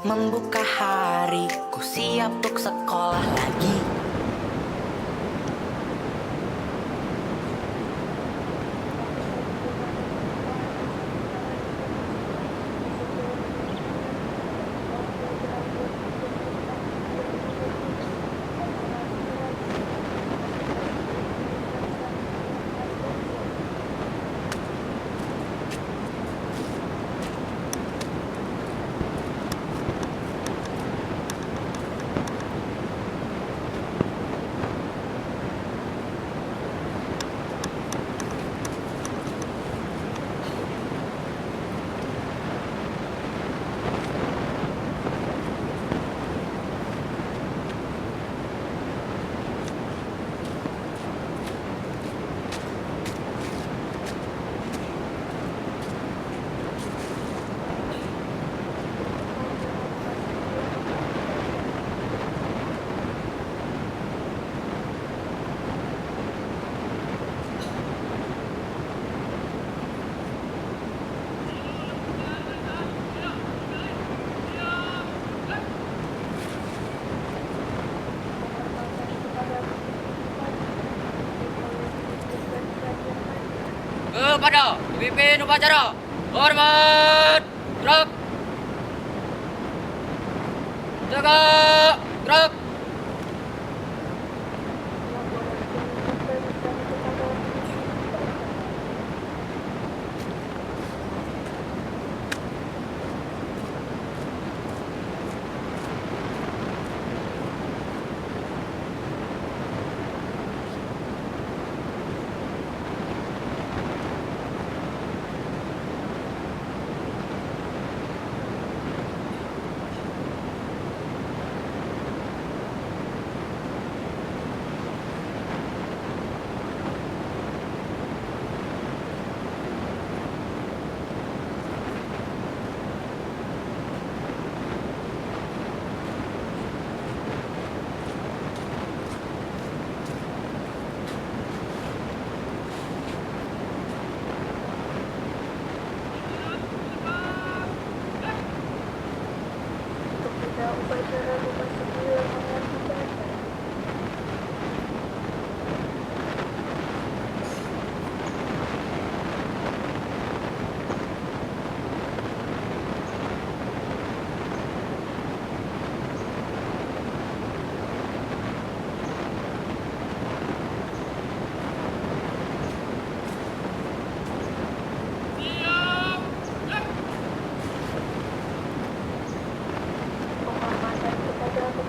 membuka hari, ku siap untuk sekolah lagi. Kepada pemimpin upacara, hormat, gerak, tegak, gerak. Upacara memasuki lapangan ibadah. Penghormatan kepada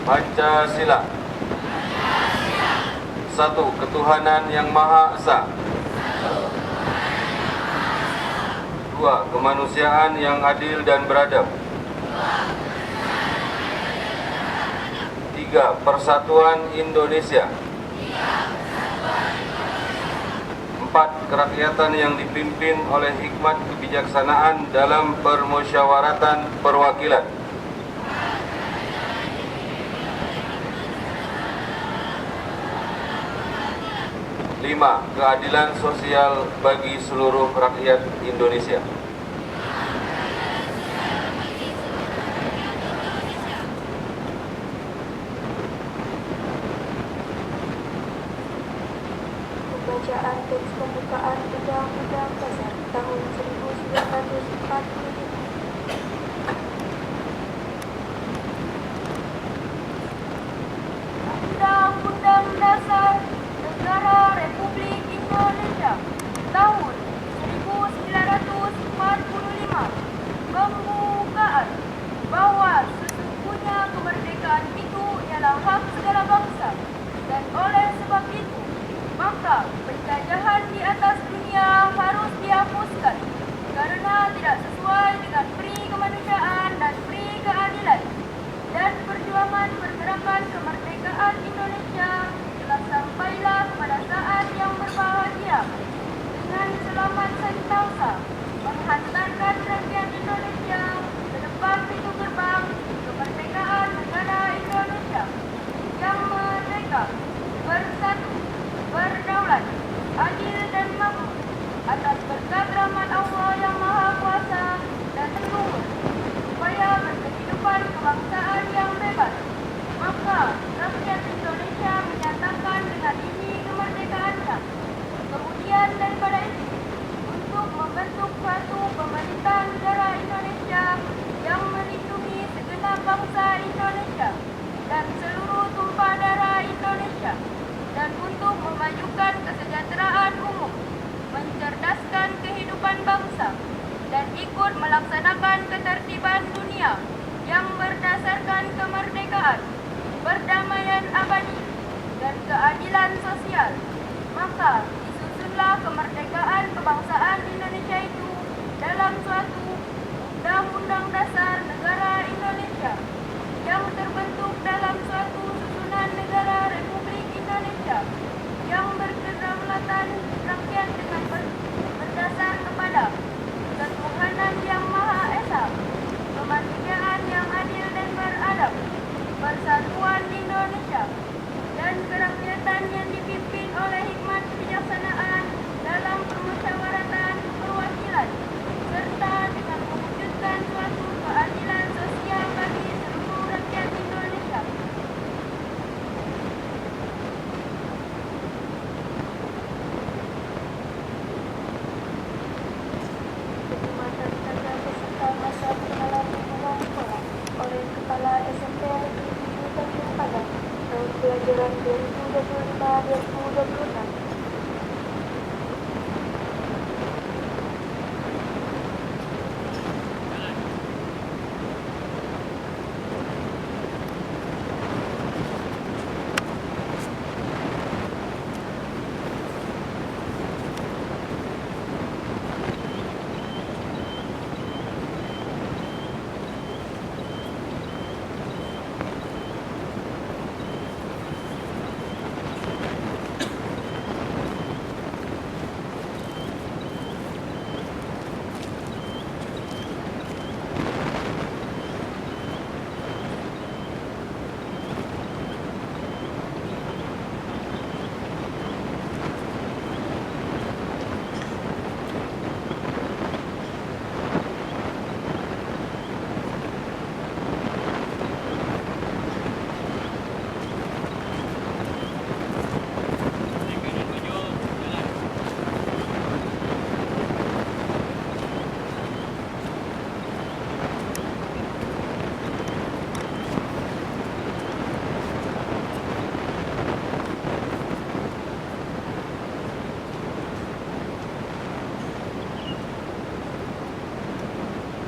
Pancasila. Satu, ketuhanan yang Maha Esa. Dua, kemanusiaan yang adil dan beradab. Tiga, persatuan Indonesia. Empat, kerakyatan yang dipimpin oleh hikmat kebijaksanaan dalam permusyawaratan perwakilan. Lima, keadilan sosial bagi seluruh rakyat Indonesia. Pembacaan teks pembukaan Undang-Undang Dasar tahun 1945. Undang-Undang Dasar Negara Republik Indonesia tahun 1945 Pembukaan bahwa sesungguhnya kemerdekaan itu ialah hak segala bangsa, dan oleh sebab itu maka penjajahan di atas dunia harus dihapuskan karena tidak sesuai dengan peri kemanusiaan dan peri keadilan, dan perjuangan pergerakan kemerdekaan Indonesia telah sampailah kepada saat yang berbahagia dengan selamat sentosa menghantarkan rakyat Indonesia ke depan pintu gerbang kemerdekaan negara Indonesia yang merdeka, bersatu, berdaulat, adil dan makmur atas berkat rahmat Allah yang Maha Kuasa dan luhur, supaya berkehidupan kebangsaan yang bebas. Maka rakyat Indonesia menyatakan dengan ini kemerdekaannya. Kemudian daripada itu, untuk membentuk suatu pemerintahan negara Indonesia yang melindungi segenap bangsa Indonesia dan seluruh tumpah darah Indonesia, dan untuk memajukan kesejahteraan umum, mencerdaskan kehidupan bangsa, dan ikut melaksanakan ketertiban dunia yang berdasarkan kemerdekaan, perdamaian abadi, dan keadilan sosial. Maka disusunlah kemerdekaan kebangsaan Indonesia itu dalam suatu Undang-Undang Dasar Negara Indonesia yang terbentuk dalam suatu susunan negara Republik Indonesia yang berkedaulatan rakyat dengan berdasar kepada ketuhanan yang Maha Esa, kemanusiaan yang adil dan beradab, persatuan Indonesia, dan kerakyatan yang dipimpin oleh hikmat kebijaksanaan dalam permusyawaratan perwakilan, serta dengan mewujudkan suatu keadilan sosial bagi seluruh rakyat Indonesia. Perkhidmatan tenaga peserta masa pengenalan lingkungan sekolah oleh Kepala SMP Negeri 7 Tanjung Padang tahun pelajaran 2025-2026.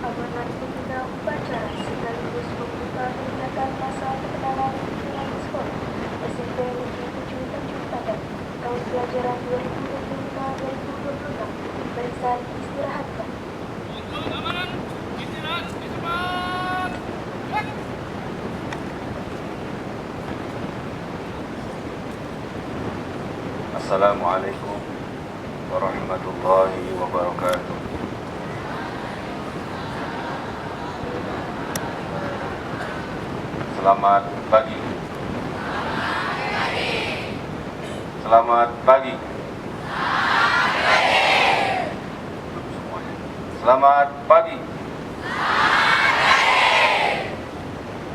Amanat Pembina Upacara sekaligus pembukaan telah menggunakan masa perkenalan lingkungan sekolah SMP Negeri 7 Tanjung Padang tahun pelajaran 2025-2026. Barisan istirahatkan. Assalamualaikum warahmatullahi wabarakatuh. Selamat pagi. Selamat pagi. Selamat pagi.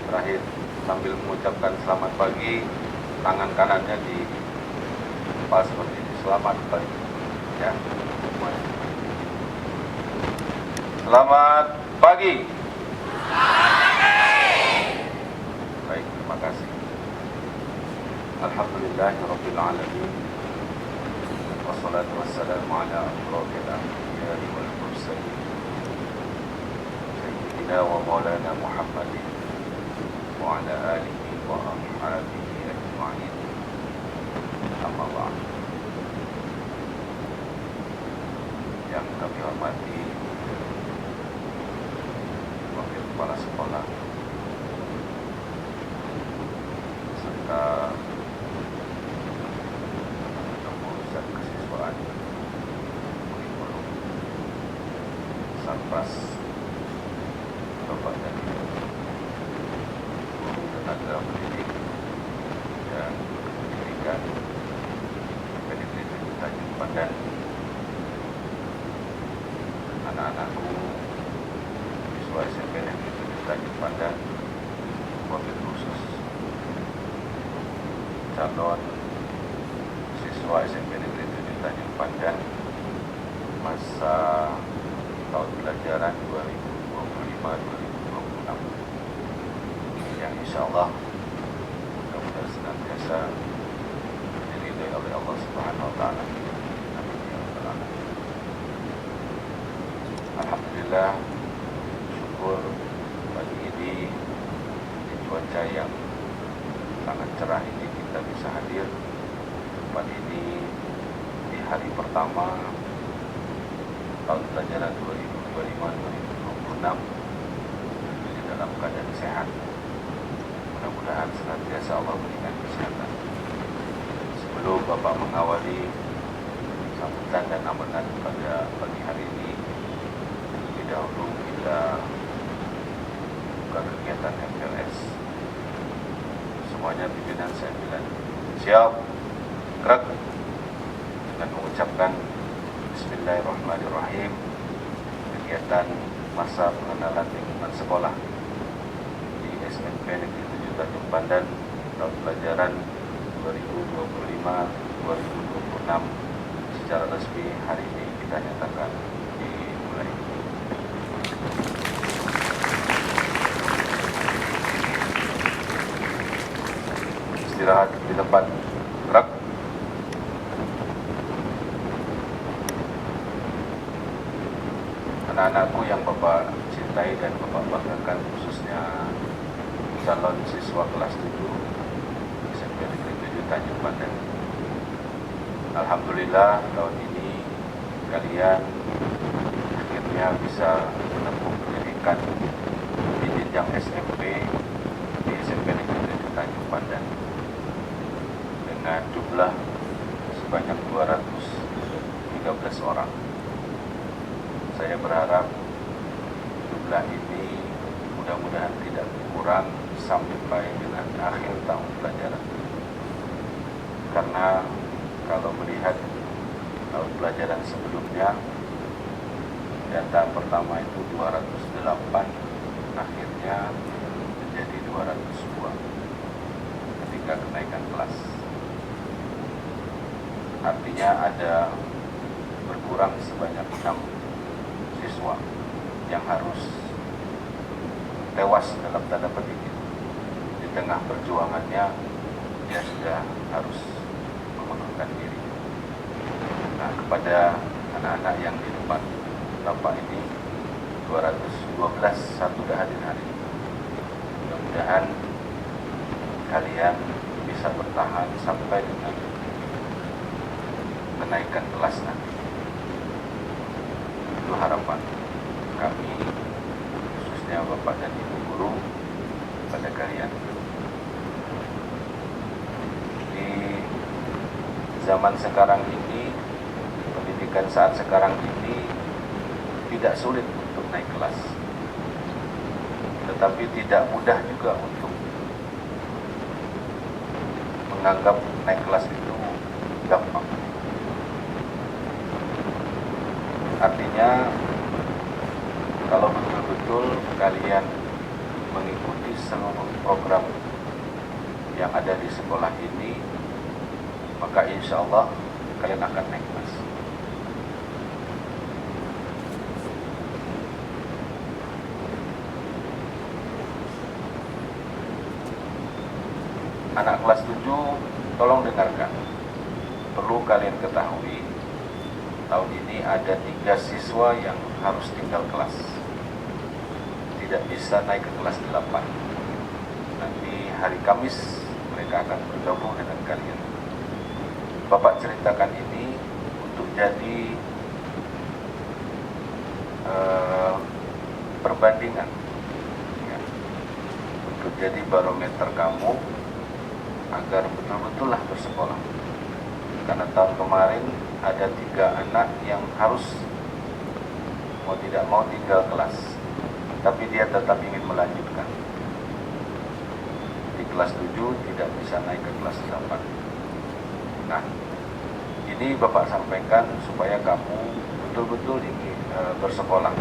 Terakhir, sambil mengucapkan selamat pagi, tangan kanannya di pas seperti ini. Selamat pagi. Ya. Selamat pagi. Baik, terima kasih. Alhamdulillahirabbil alamin. Wassalatu wassalamu ala asyrofil anbiya'i wal mursalin. Sayyidina wa maulana Muhammadin wa ala alihi wa ashabihi ajma'in. Amma ba'd. Yang kami hormati Wakil Kepala Sekolah serta pengurus kesiswaan kurikulum Satpas, Bapak dan Ibu tenaga pendidik dan pendidikan PNID Tanjung Pandan, anak-anakku siswa SMP Negeri Tanjung Pandan, wabil khusus calon siswa SMP Negeri 7 Tanjung Pandan masa tahun pelajaran 2025-2026 yang insyaallah mudah-mudahan senantiasa diridhai oleh Allah Subhanahu wa taala. Amin ya rabbal alamin. Alhamdulillah, syukur pagi ini di cuaca yang sangat cerah ini kita bisa hadir tempat ini di hari pertama tahun pelajaran 2025-2026 di dalam keadaan sehat. Mudah-mudahan senantiasa Allah berikan kesehatan. Sebelum Bapak mengawali sambutan dan amanat pada pagi hari ini, terlebih dahulu kita buka kegiatan MPLS. Semuanya pimpinan saya bilang siap, gerak, dengan mengucapkan Bismillahirrahmanirrahim. Kegiatan masa pengenalan lingkungan sekolah di SMP Negeri 7 Tanjung Pandan tahun pelajaran 2025-2026 secara resmi hari ini kita nyatakan dimulai. Istirahat di tempat, gerak. Anak-anakku yang Bapak cintai dan Bapak banggakan, khususnya calon siswa kelas 7 SMP Negeri 7 Tanjung Pandan. Alhamdulillah tahun ini kalian akhirnya bisa menempuh pendidikan di jenjang SMP di SMP Negeri 7 Tanjung Pandan dengan jumlah sebanyak 213 orang. Saya berharap jumlah ini mudah-mudahan tidak kurang sampai dengan akhir tahun pelajaran. Karena kalau melihat tahun pelajaran sebelumnya, data pertama itu 208, akhirnya menjadi 202 ketika kenaikan kelas. Artinya ada berkurang sebanyak 6 siswa yang harus tewas dalam tanda petik. Di tengah perjuangannya dia sudah harus mengundurkan diri. Nah, kepada anak-anak yang di depan Bapak ini 212 satu dah hadir hari ini. mudah-mudahan kalian bisa bertahan sampai dengan kenaikan kelas nanti. Itu harapan kami, khususnya Bapak dan Ibu guru, pada kalian. Di zaman sekarang ini, pendidikan saat sekarang ini tidak sulit untuk naik kelas, tetapi tidak mudah juga untuk menganggap naik kelas itu gampang. Artinya, kalau betul-betul kalian mengikuti seluruh program yang ada di sekolah ini, maka insya Allah kalian akan naik kelas. Anak kelas 7, tolong dengarkan. Perlu kalian ketahui, tahun ini ada 3 siswa yang harus tinggal kelas. Tidak bisa naik ke kelas 8. Nanti hari Kamis mereka akan bergabung dengan kalian. Bapak ceritakan ini untuk jadi perbandingan, ya, untuk jadi barometer kamu agar betul-betullah bersekolah. Karena tahun kemarin ada 3 anak yang harus mau tidak mau tinggal kelas, tapi dia tetap ingin melanjutkan. Di kelas 7 tidak bisa naik ke kelas 8. Nah, ini Bapak sampaikan supaya kamu betul-betul ingin bersekolah,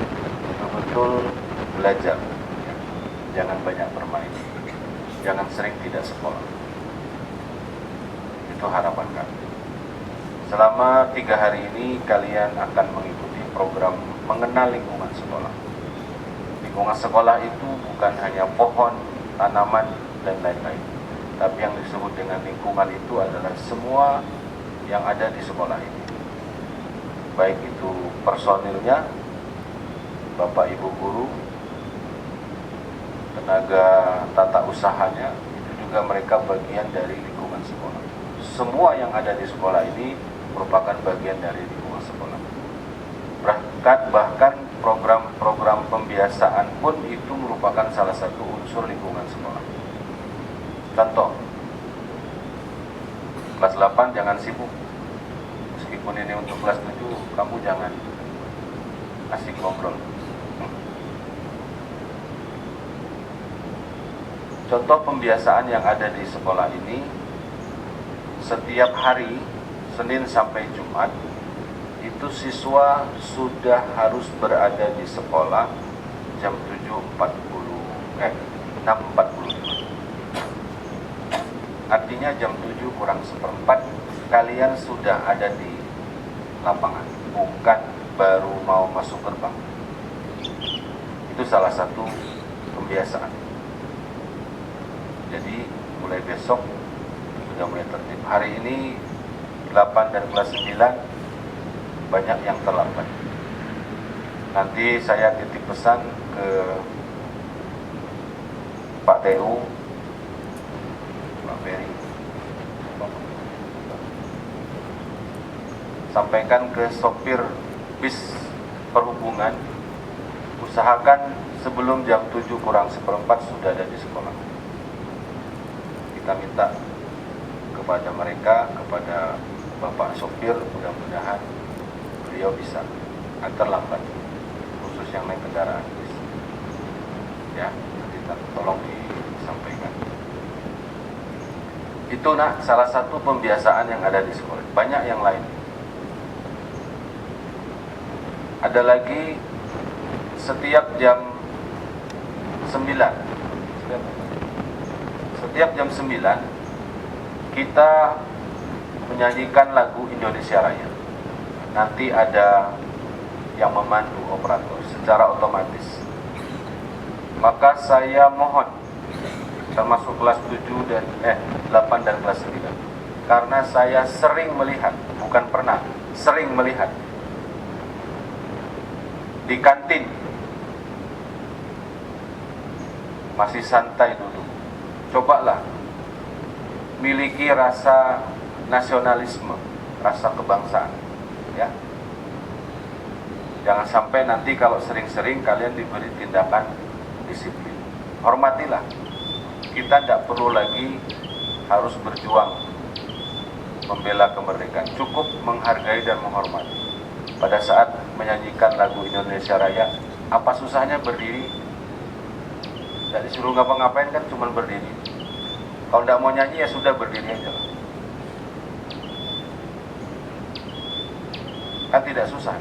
betul-betul belajar, ya. Jangan banyak bermain, jangan sering tidak sekolah. Itu harapan kami. Selama 3 hari ini kalian akan mengikuti program mengenal lingkungan sekolah. Lingkungan sekolah itu bukan hanya pohon, tanaman, dan lain-lain. Tapi yang disebut dengan lingkungan itu adalah semua yang ada di sekolah ini. Baik itu personilnya, Bapak Ibu guru, tenaga tata usahanya, itu juga mereka bagian dari lingkungan sekolah. Semua yang ada di sekolah ini merupakan bagian dari lingkungan sekolah. Bahkan program-program pembiasaan pun itu merupakan salah satu unsur lingkungan sekolah. Contoh, kelas 8 jangan sibuk. Meskipun ini untuk kelas 7, kamu jangan asik ngobrol. Contoh pembiasaan yang ada di sekolah ini, setiap hari Senin sampai Jumat itu siswa sudah harus berada di sekolah jam 6.45. Artinya jam 7 kurang seperempat kalian sudah ada di lapangan, bukan baru mau masuk gerbang. Itu salah satu pembiasaan. Jadi mulai besok sudah mulai tertib. Hari ini 8 dan kelas 9 banyak yang terlambat. Nanti saya titip pesan ke Pak TU, Pak Ferry, sampaikan ke sopir bis perhubungan, usahakan sebelum jam 7 kurang seperempat sudah ada di sekolah. Kita minta kepada mereka, kepada Bapak sopir, mudah-mudahan beliau bisa agar lambat, khusus yang naik kendaraan bis. Ya, kita tolong disampaikan. Itu nak salah satu pembiasaan yang ada di sekolah. Banyak yang lain. Ada lagi setiap jam 9. Setiap jam 9 kita menyanyikan lagu Indonesia Raya. Nanti ada yang memandu operator secara otomatis. Maka saya mohon, termasuk kelas 7 dan 8 dan kelas 9, karena saya sering melihat, bukan pernah, sering melihat di kantin masih santai dulu. Cobalah miliki rasa nasionalisme, rasa kebangsaan, ya. Jangan sampai nanti kalau sering-sering kalian diberi tindakan disiplin. Hormatilah. Kita tidak perlu lagi harus berjuang membela kemerdekaan. Cukup menghargai dan menghormati. Pada saat menyanyikan lagu Indonesia Raya, apa susahnya berdiri? Tidak disuruh ngapa-ngapain kan, cuma berdiri. Kalau tidak mau nyanyi ya sudah, berdiri aja. Kan tidak susah.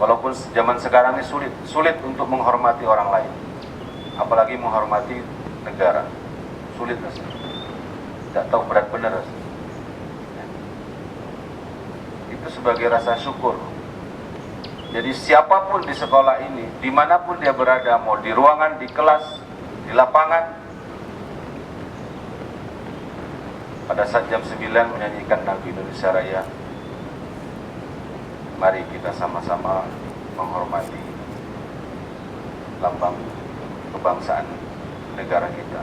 Walaupun zaman sekarang ini sulit untuk menghormati orang lain, apalagi menghormati negara, sulit rasanya. Tidak tahu berat benar rasanya. Itu sebagai rasa syukur. Jadi siapapun di sekolah ini, dimanapun dia berada, mau di ruangan, di kelas, di lapangan, pada saat jam 9 menyanyikan lagu Indonesia Raya, mari kita sama-sama menghormati lambang kebangsaan negara kita.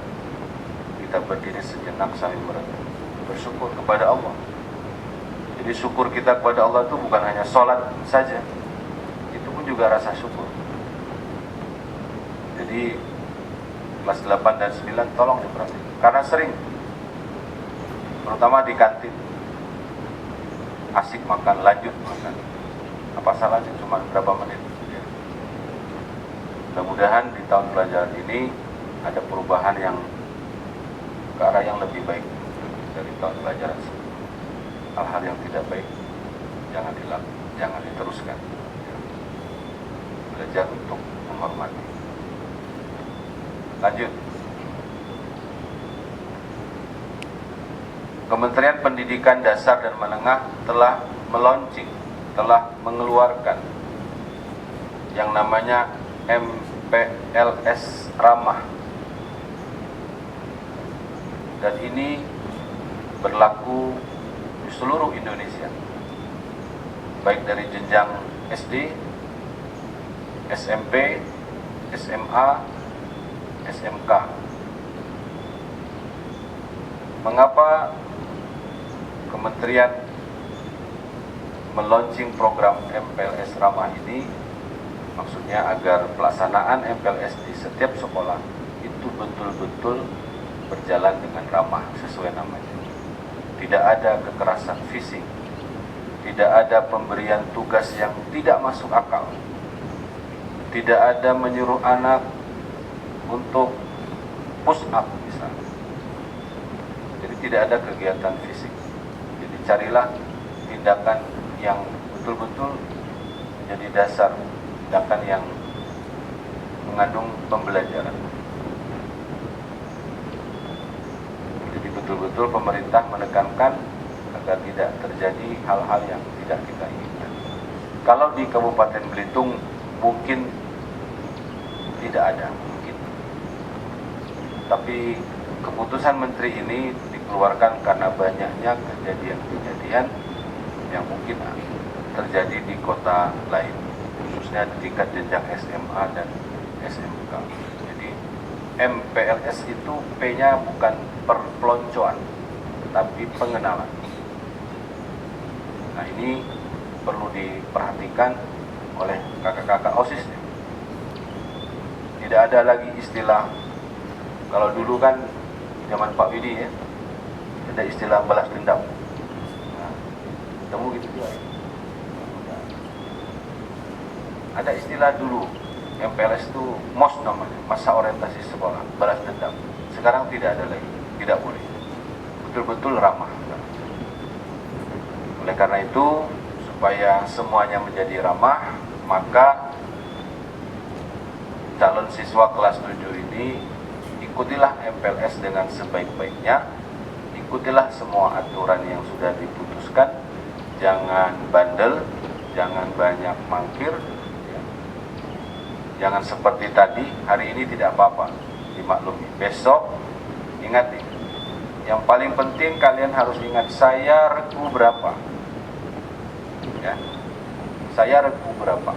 Kita berdiri sejenak sambil merenung, bersyukur kepada Allah. Jadi syukur kita kepada Allah itu bukan hanya sholat saja, itu pun juga rasa syukur. Jadi kelas 8 dan 9 tolong diperhatikan, karena sering, terutama di kantin, asik makan, lanjut makan. Apa salahnya cuma berapa menit? Ya. Mudah-mudahan di tahun pelajaran ini ada perubahan yang ke arah yang lebih baik dari tahun pelajaran sebelumnya. Hal-hal yang tidak baik jangan diteruskan. Ya. Belajar untuk menghormati. Lanjut. Kementerian Pendidikan Dasar dan Menengah telah mengeluarkan yang namanya MPLS Ramah, dan ini berlaku di seluruh Indonesia, baik dari jenjang SD, SMP, SMA, SMK. Mengapa Kementerian meluncing program MPLS Ramah ini? Maksudnya agar pelaksanaan MPLS di setiap sekolah itu betul-betul berjalan dengan ramah sesuai namanya. Tidak ada kekerasan fisik, tidak ada pemberian tugas yang tidak masuk akal, tidak ada menyuruh anak untuk push up misalnya. Jadi tidak ada kegiatan fisik. Jadi carilah tindakan yang betul-betul menjadi dasar, tindakan yang mengandung pembelajaran. Jadi betul-betul pemerintah menekankan agar tidak terjadi hal-hal yang tidak kita inginkan. Kalau di Kabupaten Belitung mungkin tidak ada, mungkin. Tapi keputusan Menteri ini dikeluarkan karena banyaknya kejadian-kejadian yang mungkin terjadi di kota lain, khususnya di tingkat jenjang SMA dan SMK. Jadi MPLS itu P-nya bukan perpeloncoan, tapi pengenalan. Nah, ini perlu diperhatikan oleh kakak-kakak OSIS. Tidak ada lagi istilah, kalau dulu kan zaman Pak Widi ya, ada istilah balas dendam. Temu gitu juga. Ada istilah dulu, MPLS itu MOS namanya, masa orientasi sekolah, balas dendam. Sekarang tidak ada lagi, tidak boleh. Betul-betul ramah. Oleh karena itu, supaya semuanya menjadi ramah, maka calon siswa kelas 7 ini ikutilah MPLS dengan sebaik-baiknya, ikutilah semua aturan yang sudah diputuskan. Jangan bandel, jangan banyak mangkir, ya. Jangan seperti tadi, hari ini tidak apa-apa, dimaklumi. Besok, ingat nih, yang paling penting kalian harus ingat, saya regu berapa. Ya, saya regu berapa.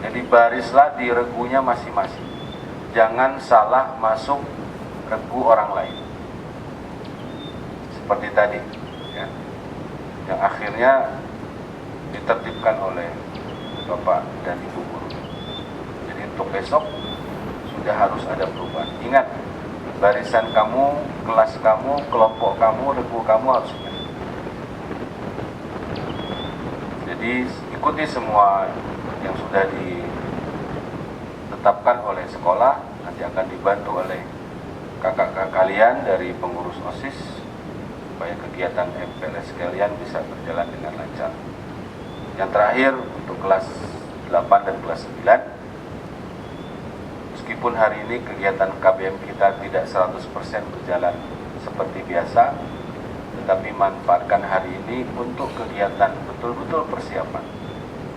Jadi barislah di regunya masing-masing. jangan salah masuk regu orang lain. Seperti tadi, ya, yang akhirnya ditertibkan oleh Bapak dan Ibu guru. Jadi untuk besok sudah harus ada perubahan. Ingat, barisan kamu, kelas kamu, kelompok kamu, regu kamu harus ada. Jadi ikuti semua yang sudah ditetapkan oleh sekolah, nanti akan dibantu oleh kakak-kakak kalian dari pengurus OSIS supaya kegiatan MPLS kalian bisa berjalan dengan lancar. Yang terakhir untuk kelas 8 dan kelas 9, meskipun hari ini kegiatan KBM kita tidak 100% berjalan seperti biasa, tetapi manfaatkan hari ini untuk kegiatan betul-betul persiapan.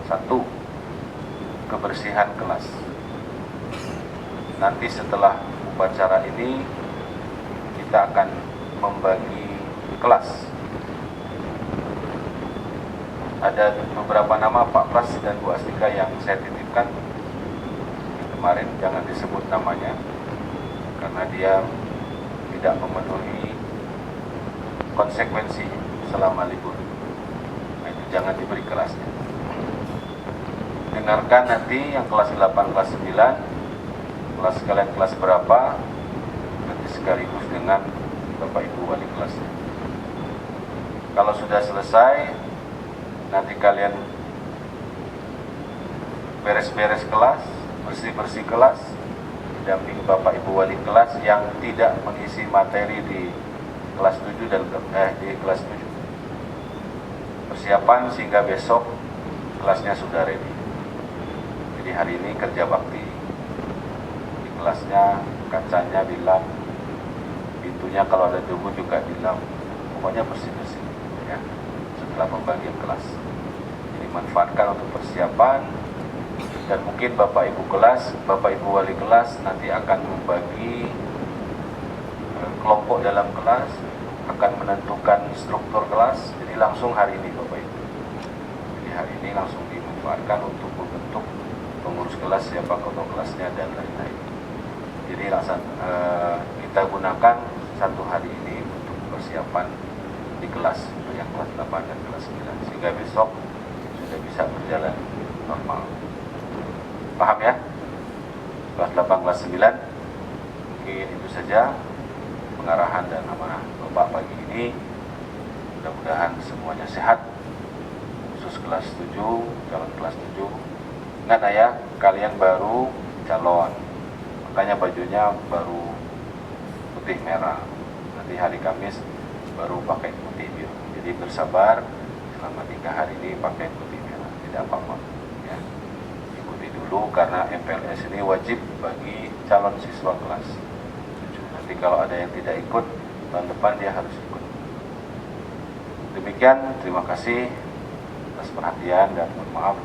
1. Kebersihan kelas. Nanti setelah upacara ini kita akan membagi kelas. Ada beberapa nama Pak Pras dan Bu Astika yang saya titipkan. Kemarin jangan disebut namanya karena dia tidak memenuhi konsekuensi selama libur. Nah, itu jangan diberi kelasnya. Dengarkan nanti yang kelas 8, kelas 9, kelas kalian kelas berapa, nanti sekaligus dengan Bapak Ibu wali kelasnya. Kalau sudah selesai, nanti kalian beres-beres kelas, bersih-bersih kelas, didampingi Bapak Ibu wali kelas yang tidak mengisi materi di kelas 7 dan di kelas 7. Persiapan sehingga besok kelasnya sudah ready. Jadi hari ini kerja bakti. Di kelasnya kacanya dilap, pintunya kalau ada debu juga dilap. Pokoknya bersih-bersih ya setelah pembagian kelas. Jadi manfaatkan untuk persiapan, dan mungkin Bapak Ibu kelas, Bapak Ibu wali kelas nanti akan membagi kelompok dalam kelas, akan menentukan struktur kelas. Jadi langsung hari ini Bapak Ibu. Jadi hari ini langsung dimanfaatkan untuk membentuk pengurus kelas, siapa ketua kelasnya dan lain-lain. Jadi kita gunakan satu hari ini untuk persiapan di kelas yang kelas 8 dan kelas 9 sehingga besok sudah bisa berjalan normal. Paham ya? Kelas 8, kelas 9 mungkin itu saja pengarahan dan amanah Bapak pagi ini. Mudah-mudahan semuanya sehat, khusus kelas 7, calon kelas 7. Ingat ya, kalian baru calon, makanya bajunya baru putih merah. Nanti hari Kamis baru pakai putih biru. Jadi bersabar selama 3 hari ini pakai putih merah, tidak apa-apa ya. Ikuti dulu karena MPLS ini wajib bagi calon siswa kelas 7. Nanti kalau ada yang tidak ikut, tahun depan dia harus ikut. Demikian, terima kasih atas perhatian dan mohon maaf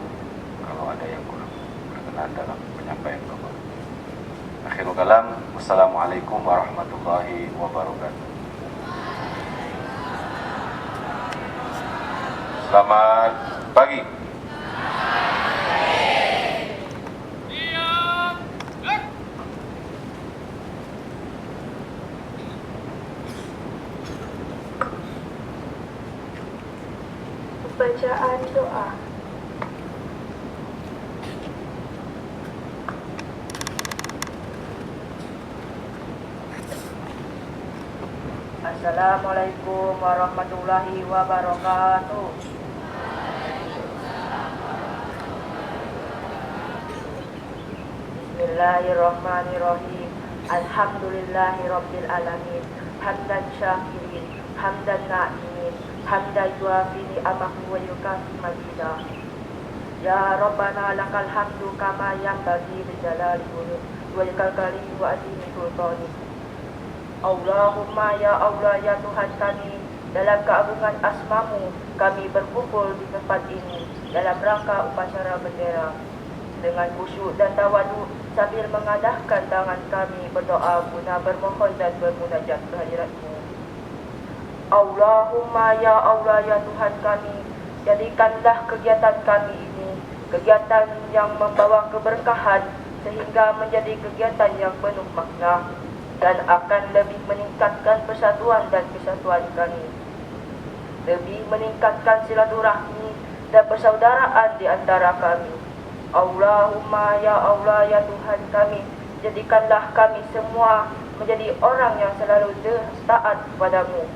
kalau ada yang kurang berkenan dalam penyampaian Bapak. Akhirul kalam, wassalamualaikum warahmatullahi wabarakatuh. Selamat pagi. Bacaan doa. Assalamualaikum warahmatullahi wabarakatuh. Bismillahirrahmanirrahim. Alhamdulillahi rabbil alamin. Hamdan syakirin, hamdan na'imin, hamdan yuafi ni'amahu wa yukafi mazidah. Ya Rabbana lakal hamdu kama yanbaghi li jalali wajhikal karim wa azimi sultanik. Allahumma ya Allah ya Tuhan kami, dalam keagungan asmamu kami berkumpul di tempat ini dalam rangka upacara bendera. Dengan khusyuk dan tawadu sambil mengadahkan tangan kami berdoa guna bermohon dan bermunajat kehadirat-Mu. Allahumma ya Allah ya Tuhan kami, jadikanlah kegiatan kami ini kegiatan yang membawa keberkahan, sehingga menjadi kegiatan yang penuh makna dan akan lebih meningkatkan persatuan dan kesatuan kami, lebih meningkatkan silaturahmi dan persaudaraan di antara kami. Allahumma ya Allah ya Tuhan kami, jadikanlah kami semua menjadi orang yang selalu taat kepadamu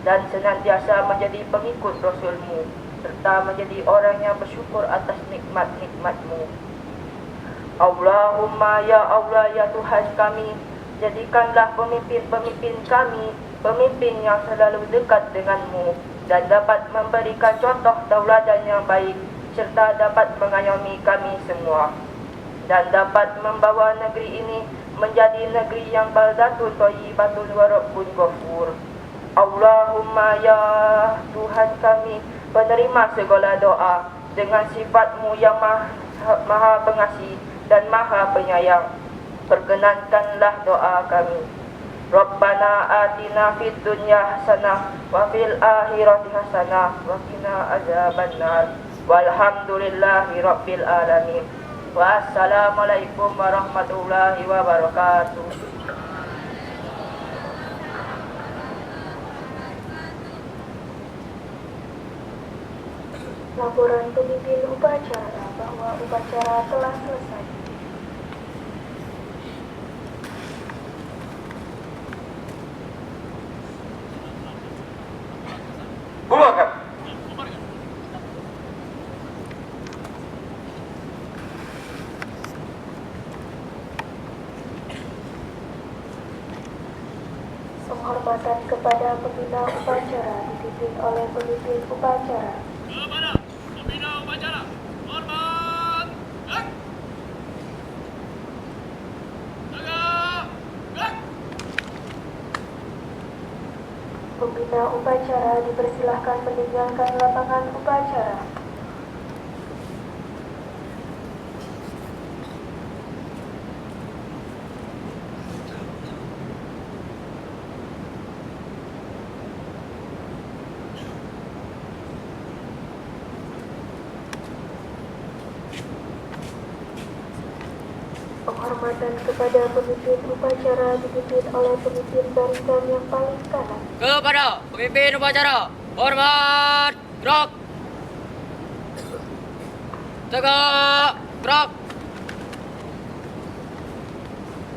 dan senantiasa menjadi pengikut Rasul-Mu, serta menjadi orang yang bersyukur atas nikmat-nikmat-Mu. Allahumma ya Allah ya Tuhan kami, jadikanlah pemimpin-pemimpin kami pemimpin yang selalu dekat denganmu dan dapat memberikan contoh tauladan yang baik, serta dapat mengayomi kami semua dan dapat membawa negeri ini menjadi negeri yang baldatun thayyibatun wa rabbun ghafur. Allahumma ya Tuhan kami, penerima segala doa dengan sifat-Mu yang maha pengasih dan maha penyayang. Perkenankanlah doa kami. Rabbana atina fid dunya hasanah wa fil akhirati hasanah wa qina azabannar. Walhamdulillahi rabbil alamin. Wassalamualaikum warahmatullahi wabarakatuh. Laporan pemimpin upacara bahwa upacara telah selesai. Bubarkan. Penghormatan kepada pembina upacara dipimpin oleh pemimpin upacara. Kepada pembina upacara, hormat. Gerak. Tegak. Gerak. Pembina upacara dipersilahkan meninggalkan lapangan upacara. Penghormatan kepada pemimpin upacara dipimpin oleh pemimpin barisan yang paling kanan. Kepada pemimpin upacara, hormat. Gerak. Tegak. Gerak.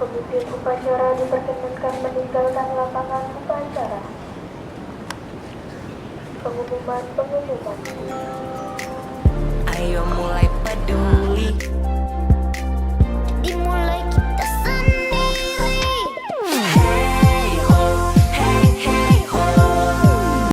Pemimpin upacara diperkenankan meninggalkan lapangan upacara. Pengumuman. Ayo mulai pada